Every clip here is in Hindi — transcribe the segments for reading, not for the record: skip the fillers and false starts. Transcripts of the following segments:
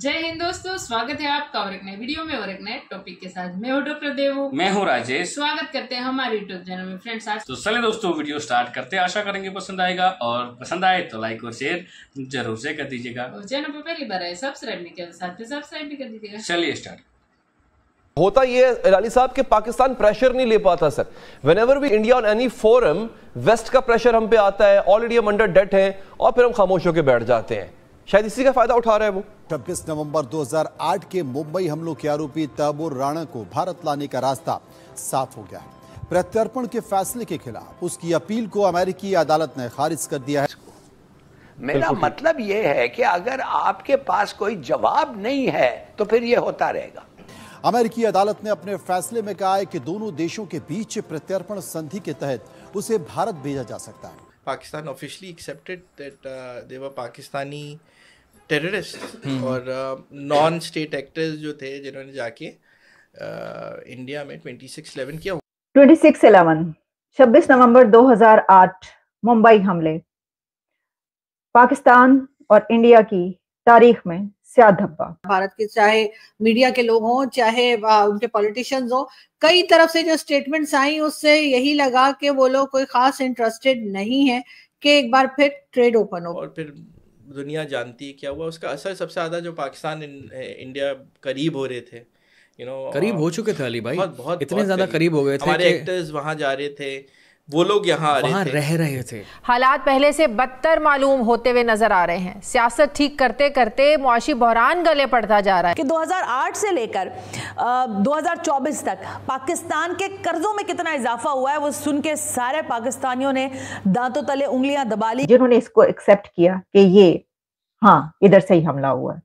जय हिंद दोस्तों, स्वागत है आपका और एक नए वीडियो में और एक नए टॉपिक के साथ। मैं हूं डॉक्टर देवू, मैं हूं राजेश। स्वागत करते हैं हमारे यूट्यूब चैनल में। फ्रेंड्स, आज तो चले दोस्तों वीडियो स्टार्ट करते हैं। आशा करेंगे पसंद आएगा और पसंद आए तो लाइक और शेयर जरूर से कर दीजिएगा। और चैनल पर पहली बार आए सब्सक्राइब नहीं किया, साथ में सब्सक्राइब भी कर दीजिएगा। चलिए स्टार्ट। होता ये इलानी साहब के पाकिस्तान प्रेशर नहीं ले पाता sir. Whenever we India on any forum, west का प्रेशर हम पे आता है, ऑलरेडी हम अंडर डेट हैं और फिर हम खामोश होकर बैठ जाते हैं। शायद इसी का फायदा उठा रहा है वो। 26 नवंबर 2008 के मुंबई हमलों के आरोपी तैमूर राणा को भारत लाने का रास्ता साफ हो गया है। प्रत्यर्पण के फैसले के खिलाफ उसकी अपील को अमेरिकी अदालत ने खारिज कर दिया है। मेरा मतलब यह है कि अगर आपके पास कोई जवाब नहीं है तो फिर यह होता रहेगा। अमेरिकी अदालत ने अपने फैसले में कहा है कि दोनों देशों के बीच प्रत्यर्पण संधि के तहत उसे भारत भेजा जा सकता है। Pakistan officially accepted that they were Pakistani terrorists और non-state actors जो थे जिन्होंने जाके इंडिया में 26/11 किया। 26/11 26 नवंबर 2008 मुंबई हमले पाकिस्तान और इंडिया की तारीख में स्याह धब्बा। भारत के चाहे मीडिया के लोग हों, चाहे उनके पॉलिटिशियंस हों, कई तरफ से जो स्टेटमेंट्स आई उससे यही लगा कि वो लोग कोई खास इंटरेस्टेड नहीं है कि एक बार फिर ट्रेड ओपन हो। और फिर दुनिया जानती है क्या हुआ। उसका असर सबसे ज्यादा जो पाकिस्तान इंडिया करीब हो रहे थे, करीब हो चुके थे अली भाई, बहुत इतने ज्यादा करीब हो गए थे। हमारे एक्टर्स वहां जा रहे थे, वो लोग यहाँ रह रहे थे। हालात पहले से बदतर मालूम होते हुए नजर आ रहे हैं। सियासत ठीक करते करते मुआशी बहरान गले पड़ता जा रहा है कि 2008 से लेकर 2024 तक पाकिस्तान के कर्जों में कितना इजाफा हुआ है वो सुन के सारे पाकिस्तानियों ने दांतों तले उंगलियां दबा ली। जिन्होंने इसको एक्सेप्ट किया कि ये इधर से ही हमला हुआ है।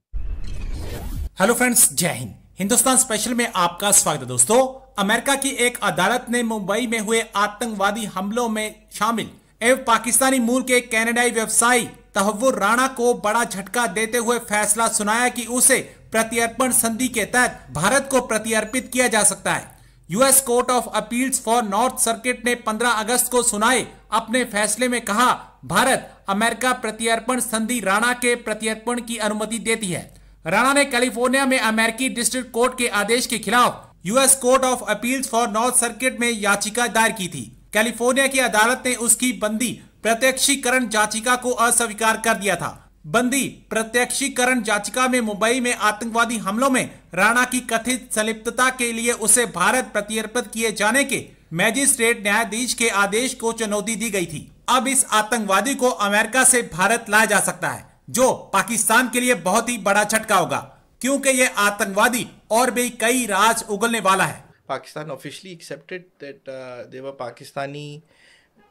हेलो फ्रेंड्स, जय हिंद। हिंदुस्तान स्पेशल में आपका स्वागत है दोस्तों। अमेरिका की एक अदालत ने मुंबई में हुए आतंकवादी हमलों में शामिल एवं पाकिस्तानी मूल के कनाडाई व्यवसायी तैमूर राणा को बड़ा झटका देते हुए फैसला सुनाया कि उसे प्रत्यर्पण संधि के तहत भारत को प्रत्यर्पित किया जा सकता है। US court of appeals for north circuit ने 15 अगस्त को सुनाए अपने फैसले में कहा, भारत अमेरिका प्रत्यर्पण संधि राणा के प्रत्यर्पण की अनुमति देती है। राणा ने कैलिफोर्निया में अमेरिकी डिस्ट्रिक्ट कोर्ट के आदेश के खिलाफ US court of appeals for north circuit में याचिका दायर की थी। कैलिफोर्निया की अदालत ने उसकी बंदी प्रत्यक्षीकरण याचिका को अस्वीकार कर दिया था। बंदी प्रत्यक्षीकरण याचिका में मुंबई में आतंकवादी हमलों में राणा की कथित संलिप्तता के लिए उसे भारत प्रत्यर्पित किए जाने के मैजिस्ट्रेट न्यायाधीश के आदेश को चुनौती दी गई थी। अब इस आतंकवादी को अमेरिका से भारत लाया जा सकता है, जो पाकिस्तान के लिए बहुत ही बड़ा झटका होगा, क्योंकि ये आतंकवादी और भी कई राज उगलने वाला है। Pakistan officially accepted that they were Pakistani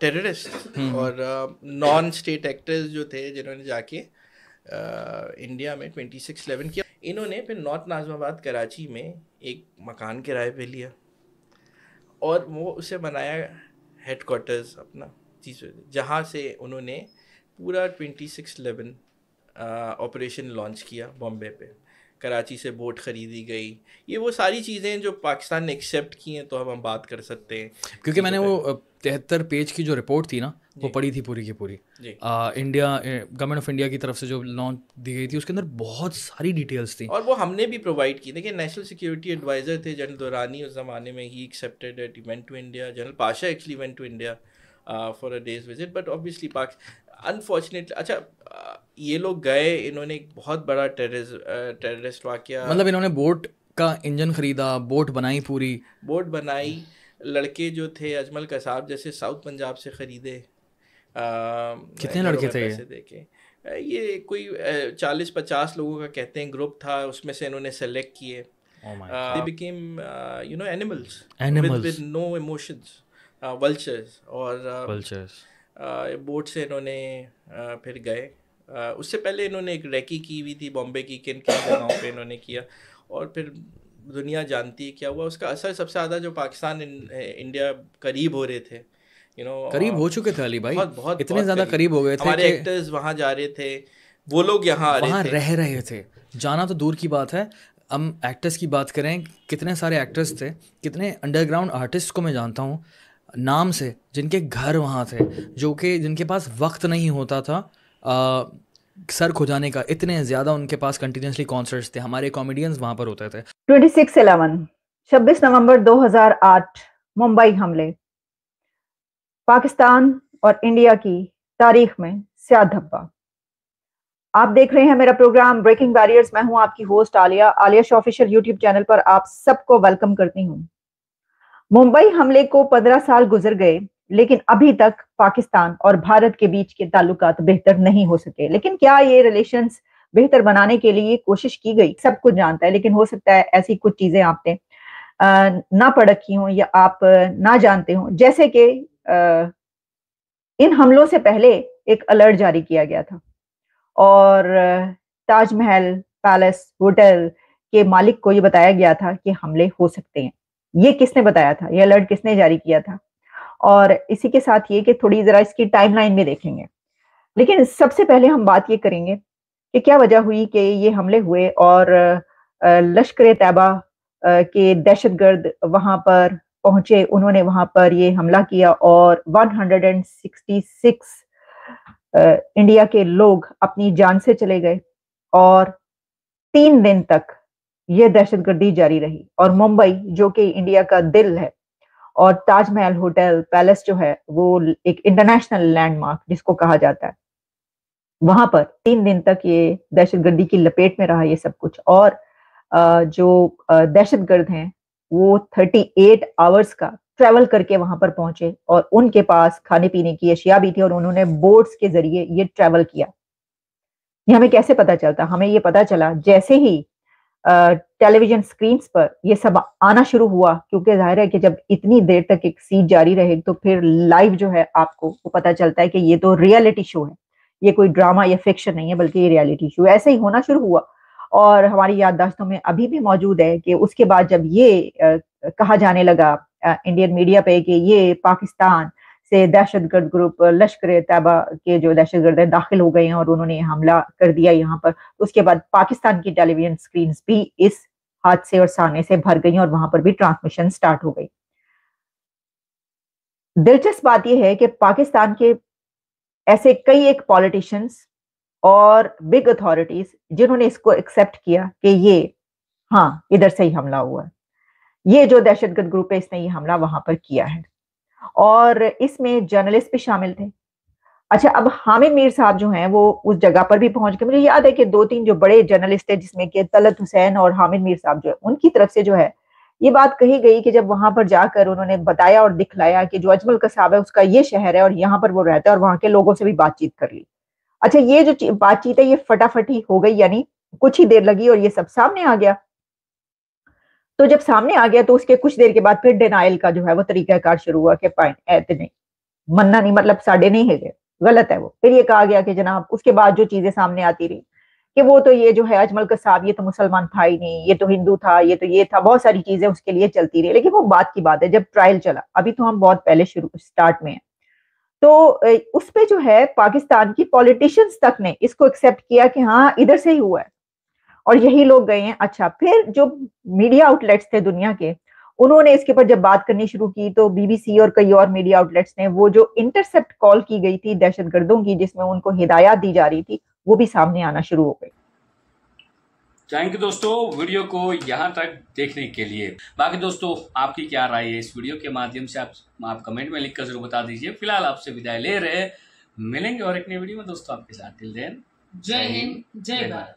terrorist और नॉन स्टेट एक्टर्स जो थे जिन्होंने जाके इंडिया में 26/11 किया। इन्होंने फिर नॉर्थ नाज़िमाबाद कराची में एक मकान किराए पे लिया और वो उसे बनाया हेडक्वार्टर्स अपना, जहाँ से उन्होंने पूरा 26/11 ऑपरेशन लॉन्च किया। बॉम्बे पे कराची से बोट खरीदी गई। ये वो सारी चीज़ें जो पाकिस्तान ने एक्सेप्ट की हैं, तो हम बात कर सकते हैं। क्योंकि मैंने वो 73 पेज की जो रिपोर्ट थी ना, वो पढ़ी थी पूरी की पूरी। इंडिया गवर्नमेंट ऑफ इंडिया की तरफ से जो लॉन्च दी गई थी, उसके अंदर बहुत सारी डिटेल्स थी और वो हमने भी प्रोवाइड की। देखिए, नेशनल सिक्योरिटी एडवाइज़र थे जनरल दुरानी उस ज़माने में। He accepted it, he went to India. General Pasha actually went to India for a day's visit, but obviously unfortunately ये लोग गए, इन्होंने एक बहुत बड़ा टेररिस्ट वाकया, मतलब इन्होंने बोट का इंजन खरीदा, बोट बनाई, पूरी बोट बनाई। लड़के जो थे अजमल कसाब जैसे साउथ पंजाब से खरीदे। कितने लड़के थे ये कोई 40-50 लोगों का कहते हैं ग्रुप था, उसमें से इन्होंने सेलेक्ट किए। they became animals with no emotions, vultures। और बोट से इन्होंने फिर गए। उससे पहले इन्होंने एक रैकी की हुई थी बॉम्बे की, किन किन जगहों पे इन्होंने किया, और फिर दुनिया जानती है क्या हुआ। उसका असर सबसे ज़्यादा जो पाकिस्तान इंडिया करीब हो रहे थे, करीब हो चुके थे अली भाई, बहुत इतने ज़्यादा करीब हो गए थे। हमारे एक्टर्स वहाँ जा रहे थे, वो लोग यहाँ रह रहे थे। जाना तो दूर की बात है, हम एक्टर्स की बात करें, कितने सारे एक्टर्स थे, कितने अंडरग्राउंड आर्टिस्ट को मैं जानता हूँ नाम से, जिनके घर वहाँ थे, जो कि जिनके पास वक्त नहीं होता था सर खो जाने का, इतने ज़्यादा उनके पास कंटिन्यूसली कॉन्सर्ट्स थे, हमारे कॉमेडियंस वहाँ पर होते थे। 26 नवंबर 2008 मुंबई हमले पाकिस्तान और इंडिया की तारीख में स्याह धब्बा। आप देख रहे हैं मेरा प्रोग्राम ब्रेकिंग बैरियर्स। मैं हूं आपकी host Alia show official YouTube channel पर आप सबको वेलकम करती हूं। मुंबई हमले को 15 साल गुजर गए, लेकिन अभी तक पाकिस्तान और भारत के बीच के ताल्लुकात बेहतर नहीं हो सके। लेकिन क्या ये रिलेशंस बेहतर बनाने के लिए कोशिश की गई? सब कुछ जानता है, लेकिन हो सकता है ऐसी कुछ चीजें आपने ना पढ़ रखी हो या आप ना जानते हो। जैसे कि इन हमलों से पहले एक अलर्ट जारी किया गया था और ताजमहल पैलेस होटल के मालिक को ये बताया गया था कि हमले हो सकते हैं। ये किसने बताया था? ये अलर्ट किसने जारी किया था? और इसी के साथ ये कि थोड़ी जरा इसकी टाइमलाइन भी देखेंगे। लेकिन सबसे पहले हम बात ये करेंगे कि क्या वजह हुई कि ये हमले हुए और लश्कर तैयबा के दहशतगर्द वहां पर पहुंचे, उन्होंने वहां पर ये हमला किया और 166 इंडिया के लोग अपनी जान से चले गए और 3 दिन तक ये दहशतगर्दी जारी रही। और मुंबई जो कि इंडिया का दिल है और ताजमहल होटल पैलेस जो है वो एक इंटरनेशनल लैंडमार्क जिसको कहा जाता है, वहां पर 3 दिन तक ये दहशतगर्दी की लपेट में रहा ये सब कुछ। और जो दहशतगर्द हैं वो 38 आवर्स का ट्रैवल करके वहां पर पहुंचे और उनके पास खाने पीने की अशिया भी थी और उन्होंने बोट्स के जरिए ये ट्रैवल किया। ये हमें कैसे पता चलता? हमें ये पता चला जैसे ही टेलीविजन स्क्रीन्स पर ये सब आना शुरू हुआ, क्योंकि जाहिर है कि जब इतनी देर तक एक सीट जारी रहे तो फिर लाइव जो है आपको वो पता चलता है कि ये तो रियलिटी शो है, ये कोई ड्रामा या फिक्शन नहीं है, बल्कि ये रियलिटी शो। ऐसे ही होना शुरू हुआ और हमारी याददाश्तों में अभी भी मौजूद है कि उसके बाद जब ये कहा जाने लगा इंडियन मीडिया पे कि ये पाकिस्तान से दहशतगर्द ग्रुप लश्कर तैयबा के जो दहशतगर्द दाखिल हो गए हैं और उन्होंने हमला कर दिया यहाँ पर, उसके बाद पाकिस्तान की टेलीविजन स्क्रीन्स भी इस हादसे और सामने से भर गई और वहां पर भी ट्रांसमिशन स्टार्ट हो गई। दिलचस्प बात यह है कि पाकिस्तान के ऐसे कई एक पॉलिटिशियंस और बिग अथॉरिटीज जिन्होंने इसको एक्सेप्ट किया कि ये हाँ इधर से ही हमला हुआ है, ये जो दहशतगर्द ग्रुप है इसने ये हमला वहां पर किया है। और इसमें जर्नलिस्ट भी शामिल थे। अच्छा, अब हामिद मीर साहब जो हैं वो उस जगह पर भी पहुंच गए। मुझे याद है कि 2-3 जो बड़े जर्नलिस्ट थे जिसमें कि तलत हुसैन और हामिद मीर साहब जो है, उनकी तरफ से जो है ये बात कही गई कि जब वहां पर जाकर उन्होंने बताया और दिखलाया कि जो अजमल कसाब है उसका ये शहर है और यहाँ पर वो रहता है और वहां के लोगों से भी बातचीत कर ली। अच्छा, ये जो बातचीत है ये फटाफटी हो गई, यानी कुछ ही देर लगी और ये सब सामने आ गया। तो जब सामने आ गया तो उसके कुछ देर के बाद फिर डिनाइल का जो है वो तरीकाकार शुरू हुआ कि ऐसे नहीं, मन्ना नहीं, मतलब साढ़े नहीं है, गलत है वो। फिर ये कहा गया कि जनाब, उसके बाद जो चीजें सामने आती रही कि वो तो ये जो है अजमल कसाब ये तो मुसलमान था ही नहीं, ये तो हिंदू था, ये तो ये था, बहुत सारी चीजें उसके लिए चलती रही। लेकिन वो बात की बात है, जब ट्रायल चला, अभी तो हम बहुत पहले स्टार्ट में है, तो उस पे जो है पाकिस्तान की पॉलिटिशियंस तक ने इसको एक्सेप्ट किया कि हाँ इधर से ही हुआ है और यही लोग गए हैं। अच्छा, फिर जो मीडिया आउटलेट्स थे दुनिया के, उन्होंने इसके ऊपर जब बात करनी शुरू की तो BBC और कई और मीडिया आउटलेट्स ने वो जो इंटरसेप्ट कॉल की गई थी दहशतगर्दों की, जिसमें उनको हिदायत दी जा रही थी, वो भी सामने आना शुरू हो गई। थैंक यू दोस्तों वीडियो को यहाँ तक देखने के लिए। बाकी दोस्तों आपकी क्या राय है इस वीडियो के माध्यम से आप कमेंट में लिखकर जरूर बता दीजिए। फिलहाल आपसे विदाई ले रहे, मिलेंगे और एक नई वीडियो में दोस्तों आपके साथ। टिल देन, जय हिंद, जय भारत।